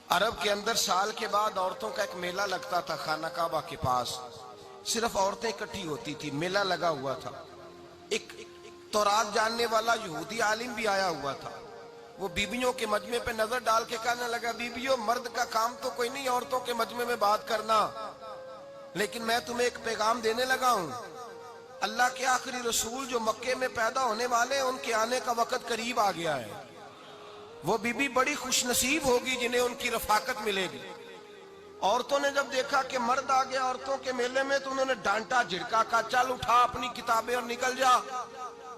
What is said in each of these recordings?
عرب کے اندر سال کے بعد عورتوں کا ایک میلہ لگتا تھا خانہ کعبہ کے پاس. صرف عورتیں اکٹھی ہوتی تھی, میلہ لگا ہوا تھا. ایک تورات جاننے والا یہودی عالم بھی آیا ہوا تھا. وہ بیویوں کے مجمع پہ نظر ڈال کے کہنے لگا, بیویوں مرد کا کام تو کوئی نہیں عورتوں کے مجمع میں بات کرنا, لیکن میں تمہیں ایک پیغام دینے لگا ہوں. اللہ کے آخری رسول جو مکے میں پیدا ہونے والے ہیں ان کے آنے کا وقت قریب آ گیا ہے. وہ بیوی بڑی خوش نصیب ہوگی جنہیں ان کی رفاقت ملے گی. عورتوں نے جب دیکھا کہ مرد آ گیا عورتوں کے میلے میں تو انہوں نے ڈانٹا جھڑکا, کہا چل اٹھا اپنی کتابیں اور نکل جا.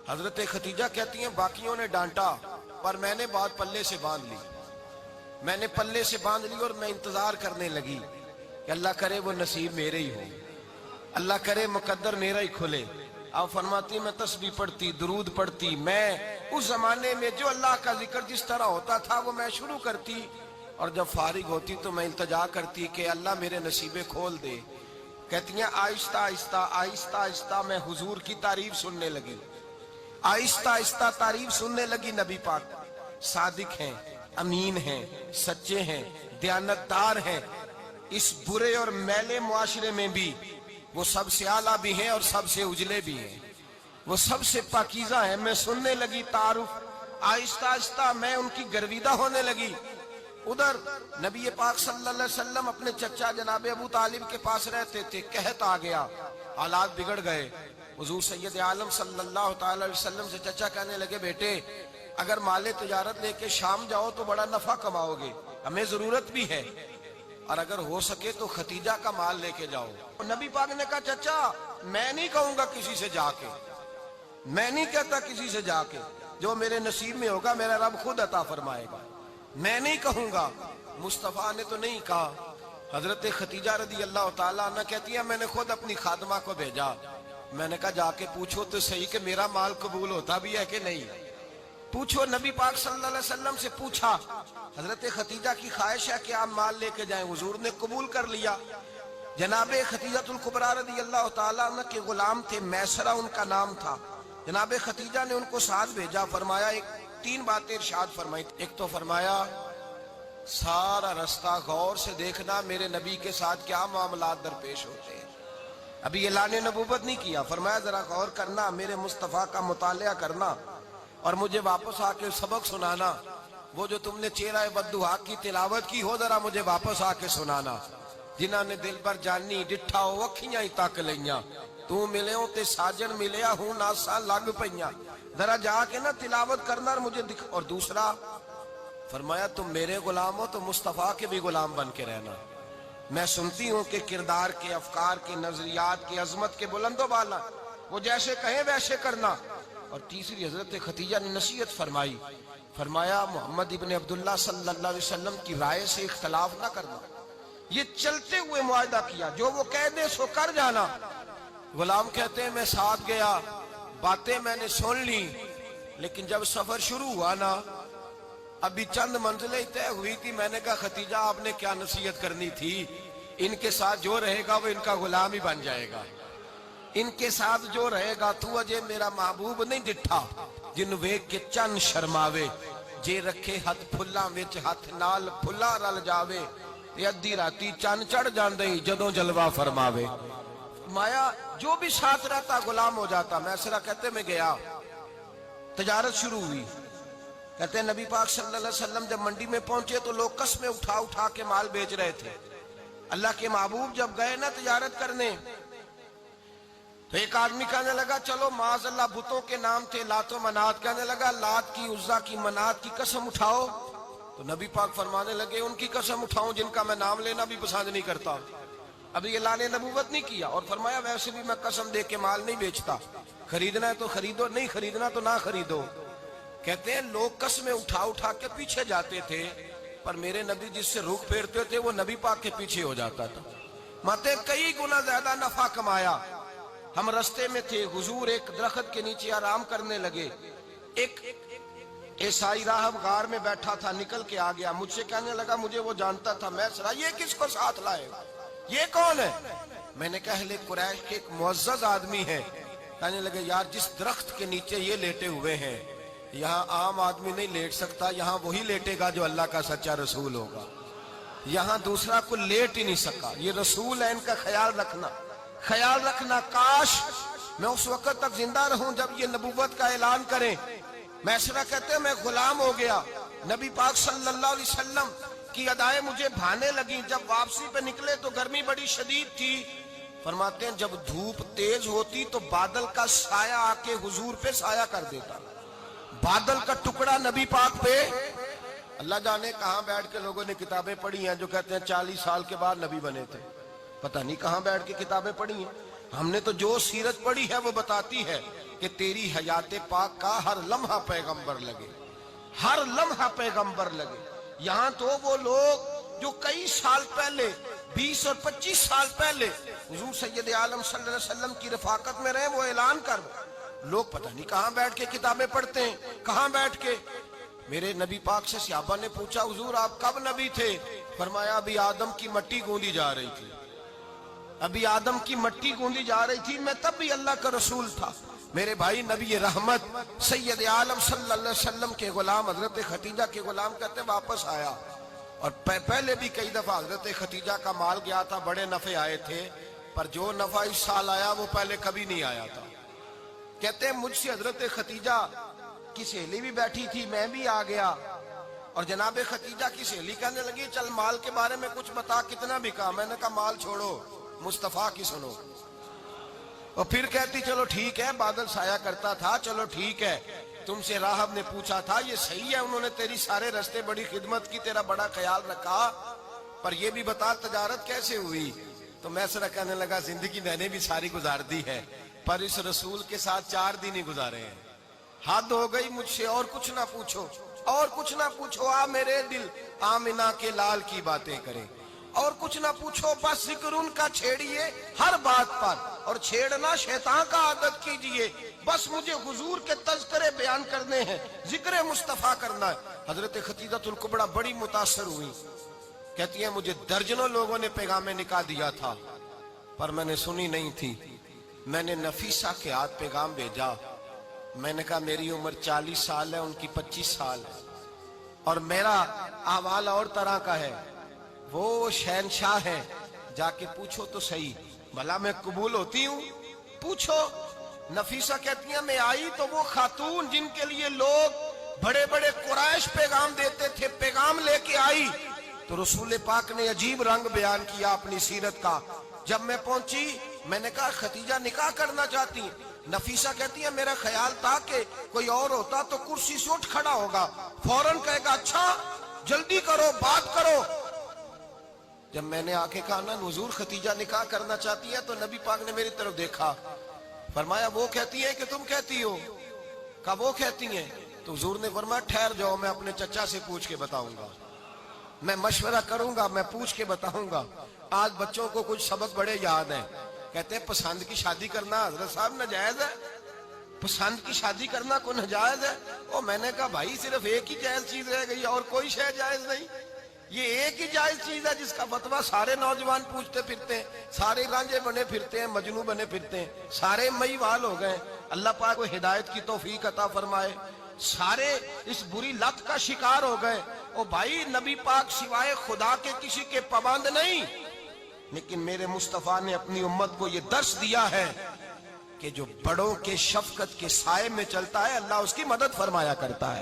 حضرت خدیجہ کہتی ہیں باقیوں نے ڈانٹا پر میں نے بات پلے سے باندھ لی. میں نے پلے سے باندھ لی اور میں انتظار کرنے لگی کہ اللہ کرے وہ نصیب میرے ہی ہو, اللہ کرے مقدر میرا ہی کھلے. آپ فرماتی میں تسبیح پڑھتی, درود پڑھتی. میں اس زمانے میں جو اللہ کا ذکر جس طرح ہوتا تھا وہ میں شروع کرتی, اور جب فارغ ہوتی تو میں التجا کرتی کہ اللہ میرے نصیبے کھول دے. کہتی ہیں آہستہ آہستہ آہستہ آہستہ میں حضور کی تعریف سننے لگی. آہستہ آہستہ تعریف سننے لگی. نبی پاک صادق ہیں, امین ہیں, سچے ہیں, دیانتدار ہیں. اس برے اور میلے معاشرے میں بھی وہ سب سے اعلیٰ بھی ہیں اور سب سے اجلے بھی ہیں, وہ سب سے پاکیزہ ہیں. میں سننے لگی تعارف, آہستہ آہستہ میں ان کی گرویدہ ہونے لگی. ادھر نبی پاک صلی اللہ علیہ وسلم اپنے چچا جناب ابو طالب کے پاس رہتے تھے. قحط آ گیا, حالات بگڑ گئے. حضور سید عالم صلی اللہ تعالی علیہ وسلم سے چچا کہنے لگے بیٹے اگر مال تجارت لے کے شام جاؤ تو بڑا نفع کماؤ گے, ہمیں ضرورت بھی ہے, اور اگر ہو سکے تو ختیجہ کا مال لے کے جاؤ. نبی پاک نے کہا چچا میں نہیں کہوں گا کسی سے جا کے, میں نہیں کہتا کسی سے جا کے, جو میرے نصیب میں ہوگا میرا رب خود عطا فرمائے گا, میں نہیں کہوں گا. مصطفیٰ نے تو نہیں کہا. حضرت خدیجہ رضی اللہ تعالیٰ عنہ کہتی ہیں میں نے خود اپنی خادمہ کو بھیجا. میں نے کہا جا کے پوچھو تو صحیح کہ میرا مال قبول ہوتا بھی ہے کہ نہیں, پوچھو. نبی پاک صلی اللہ علیہ وسلم سے پوچھا. حضرت خدیجہ کی خواہش ہے کہ آپ مال لے کے جائیں. حضور نے قبول کر لیا. جناب خدیجہ الکبریٰ رضی اللہ تعالیٰ عنہ کے غلام تھے, میسرہ ان کا نام تھا. جناب خدیجہ نے ان کو ساتھ بھیجا. فرمایا تین باتیں ارشاد فرمائی. ایک تو فرمایا سارا رستہ غور سے دیکھنا میرے نبی کے ساتھ کیا معاملات درپیش ہوتے ہیں. ابھی اعلان نبوت نہیں کیا. فرمایا ذرا غور کرنا, میرے مصطفیٰ کا مطالعہ کرنا اور مجھے واپس آ کے سبق سنانا. وہ جو تم نے چہرہ بددعا کی تلاوت کی ہو ذرا مجھے واپس آ کے سنانا. جنہاں نے دل بر جانی ڈٹھا ہو اکھیاں ہی تک لیاں, تو ملے ہوں تے ساجن ملیا ہوں ناسا لگ پئیاں. ذرا جا کے نا تلاوت کرنا اور مجھے دکھ. اور دوسرا فرمایا تم میرے غلام ہو تو مصطفیٰ کے بھی غلام بن کے رہنا. میں سنتی ہوں کہ کردار کے, افکار کے, نظریات کے, عظمت کے بلند و بالا, وہ جیسے کہیں ویسے کرنا. اور تیسری حضرت خدیجہ نے نصیحت فرمائی. فرمایا محمد ابن عبداللہ صلی اللہ علیہ وسلم کی رائے سے اختلاف نہ کرنا. یہ چلتے ہوئے معاہدہ کیا, جو وہ کہہ دے سو کر جانا. غلام کہتے ہیں میں ساتھ گیا, باتیں میں نے سن لی, لیکن جب سفر شروع ہوا نا ابھی چند منزلیں طے ہوئی تھی. میں نے کہا خدیجہ آپ نے کیا نصیحت کرنی تھی, ان کے ساتھ جو رہے گا وہ ان کا غلام ہی بن جائے گا. ان کے ساتھ جو رہے گا تو اجے میرا محبوب نہیں ڈٹھا جن ویک کے چن شرماوے, جے رکھے ہاتھ پھلاں وچ ہاتھ نال پھلا رل جاوے, ادھی راتی چن چڑھ جاندے جدوں جلوہ فرماوے. مایا جو بھی ساتھ رہتا غلام ہو جاتا. میسرہ کہتے میں گیا, تجارت شروع ہوئی. کہتے ہیں نبی پاک صلی اللہ علیہ وسلم جب منڈی میں پہنچے تو لوگ قسمیں اٹھا اٹھا کے مال بیچ رہے تھے. اللہ کے محبوب جب گئے نا تجارت کرنے تو ایک آدمی کہنے لگا چلو معاذ اللہ بتوں کے نام تھے لات و منات, کہنے لگا لات کی, عزا کی, منات کی قسم اٹھاؤ. تو نبی پاک فرمانے لگے ان کی قسم اٹھاؤں جن کا میں نام لینا بھی پسند نہیں کرتا. ابھی اعلان نبوت نہیں کیا. اور فرمایا ویسے بھی میں قسم دے کے مال نہیں بیچتا, خریدنا ہے تو خریدو, نہیں خریدنا تو نہ خریدو. کہتے ہیں لوگ قسمیں اٹھا اٹھا کے پیچھے جاتے تھے, پر میرے نبی جس سے رخ پھیرتے تھے وہ نبی پاک کے پیچھے ہو جاتا تھا. ماتے کئی گنا زیادہ نفع کمایا. ہم رستے میں تھے, حضور ایک درخت کے نیچے آرام کرنے لگے. ایک عیسائی راہب غار میں بیٹھا تھا, نکل کے آ گیا. مجھ سے کہنے لگا مجھے وہ جانتا تھا. میں سرا یہ کس کو ساتھ لائے, یہ کون ہے؟ میں نے کہا اہل قریش کے ایک معزز آدمی ہے. کہنے لگے یار جس درخت کے نیچے یہ لیٹے ہوئے ہیں یہاں عام آدمی نہیں لیٹ سکتا, یہاں وہی لیٹے گا جو اللہ کا سچا رسول ہوگا. یہاں دوسرا کو لیٹ ہی نہیں سکا. یہ رسول ہے, ان کا خیال رکھنا. کاش میں اس وقت تک زندہ رہوں جب یہ نبوت کا اعلان کریں. میسرہ کہتے ہیں میں غلام ہو گیا, نبی پاک صلی اللہ علیہ وسلم کی ادائیں مجھے بھانے لگیں. جب واپسی پہ نکلے تو گرمی بڑی شدید تھی. فرماتے ہیں جب دھوپ تیز ہوتی تو بادل کا سایہ آ کے حضور پہ سایہ کر دیتا. بادل کا ٹکڑا نبی پاک پہ. اللہ جانے کہاں بیٹھ کے لوگوں نے کتابیں پڑھی ہیں جو کہتے ہیں 40 سال کے بعد نبی بنے تھے. پتہ نہیں کہاں بیٹھ کے کتابیں پڑھی ہیں. ہم نے تو جو سیرت پڑھی ہے وہ بتاتی ہے کہ تیری حیات پاک کا ہر لمحہ پیغمبر لگے, ہر لمحہ پیغمبر لگے. یہاں تو وہ لوگ جو کئی سال پہلے 20 اور 25 سال پہلے حضور سید عالم صلی اللہ علیہ وسلم کی رفاقت میں رہے, وہ اعلان کر لوگ پتہ نہیں کہاں بیٹھ کے کتابیں پڑھتے ہیں, کہاں بیٹھ کے. میرے نبی پاک سے صحابہ نے پوچھا حضور آپ کب نبی تھے؟ فرمایا ابھی آدم کی مٹی گوندی جا رہی تھی, ابھی آدم کی مٹی گوندی جا رہی تھی, میں تب بھی اللہ کا رسول تھا. میرے بھائی نبی رحمت سید عالم صلی اللہ علیہ وسلم کے غلام حضرت ختیجہ کے غلام کہتے واپس آیا, اور پہلے بھی کئی دفعہ حضرت ختیجہ کا مال گیا تھا, بڑے نفع آئے تھے, پر جو نفع اس سال آیا وہ پہلے کبھی نہیں آیا تھا. کہتے ہیں مجھ سے حضرت ختیجہ کی سہیلی بھی بیٹھی تھی, میں بھی آ گیا, اور جناب ختیجہ کی سہیلی کہنے لگی چل مال کے بارے میں کچھ بتا, کتنا بکا؟ میں نے کہا مال چھوڑو, مصطفیٰ کی سنو. اور پھر کہتی چلو ٹھیک ہے, بادل سایہ کرتا تھا, چلو ٹھیک ہے, تم سے راہب نے پوچھا تھا, یہ صحیح ہے انہوں نے تیری سارے رستے بڑی خدمت کی, تیرا بڑا خیال رکھا, پر یہ بھی بتا تجارت کیسے ہوئی؟ تو میسرہ کہنے لگا زندگی میں نے بھی ساری گزار دی ہے, پر اس رسول کے ساتھ 4 دن ہی گزارے ہیں. حد ہو گئی مجھ سے, اور کچھ نہ پوچھو, اور کچھ نہ پوچھو. آ میرے دل آمنہ کے لال کی باتیں کرے, اور کچھ نہ پوچھو, بس ذکر ان کا چھیڑیے ہر بات پر, اور چھیڑنا شیطان کا عادت کیجئے. بس مجھے حضور کے تذکرے بیان کرنے ہیں, ذکر مصطفیٰ کرنا ہے. حضرت ختیجہ الکبریٰ بڑی متاثر ہوئی, کہتی ہیں مجھے درجنوں لوگوں نے پیغام نکاح دیا تھا, پر میں نے سنی نہیں تھی. میں نے نفیسہ کے ہاتھ پیغام بھیجا, میں نے کہا میری عمر 40 سال ہے, ان کی 25 سال ہے, اور میرا احوال اور طرح کا ہے. وہ شہنشاہ ہے, جا کے پوچھو تو صحیح, بھلا میں قبول ہوتی ہوں؟ پوچھو. نفیسہ کہتی ہیں میں آئی تو وہ خاتون جن کے لیے لوگ بڑے بڑے قریش پیغام دیتے تھے, پیغام لے کے آئی, تو رسول پاک نے عجیب رنگ بیان کیا اپنی سیرت کا. جب میں پہنچی میں نے کہا ختیجہ نکاح کرنا چاہتی ہیں؟ نفیسہ کہتی ہے میرا خیال تھا کہ کوئی اور ہوتا تو کرسی سے اٹھ کھڑا ہوگا, فوراً کہے گا اچھا جلدی کرو, بات کرو. جب میں نے آ کے کہا نا حضور ختیجہ نکاح کرنا چاہتی ہے, تو نبی پاک نے میری طرف دیکھا, فرمایا وہ کہتی ہے کہ تم کہتی ہو؟ کہا وہ کہتی ہیں. تو حضور نے فرمایا ٹھہر جاؤ, میں اپنے چچا سے پوچھ کے بتاؤں گا, میں مشورہ کروں گا, میں پوچھ کے بتاؤں گا. آج بچوں کو کچھ سبق بڑے یاد ہیں, کہتے ہیں پسند کی شادی کرنا حضرت صاحب ناجائز ہے, پسند کی شادی کرنا کوئی ناجائز ہے؟ اور میں نے کہا بھائی صرف ایک ہی جائز چیز رہ گئی, اور کوئی شے جائز نہیں. یہ ایک ہی جائز چیز ہے جس کا فتویٰ سارے نوجوان پوچھتے پھرتے ہیں, سارے رانجے بنے پھرتے ہیں, مجنوں بنے پھرتے ہیں, سارے مئی وال ہو گئے. اللہ پاک کو ہدایت کی توفیق عطا فرمائے. سارے اس بری لت کا شکار ہو گئے. او بھائی نبی پاک سوائے خدا کے کسی کے پابند نہیں, لیکن میرے مصطفیٰ نے اپنی امت کو یہ درس دیا ہے کہ جو بڑوں کے شفقت کے سائے میں چلتا ہے اللہ اس کی مدد فرمایا کرتا ہے.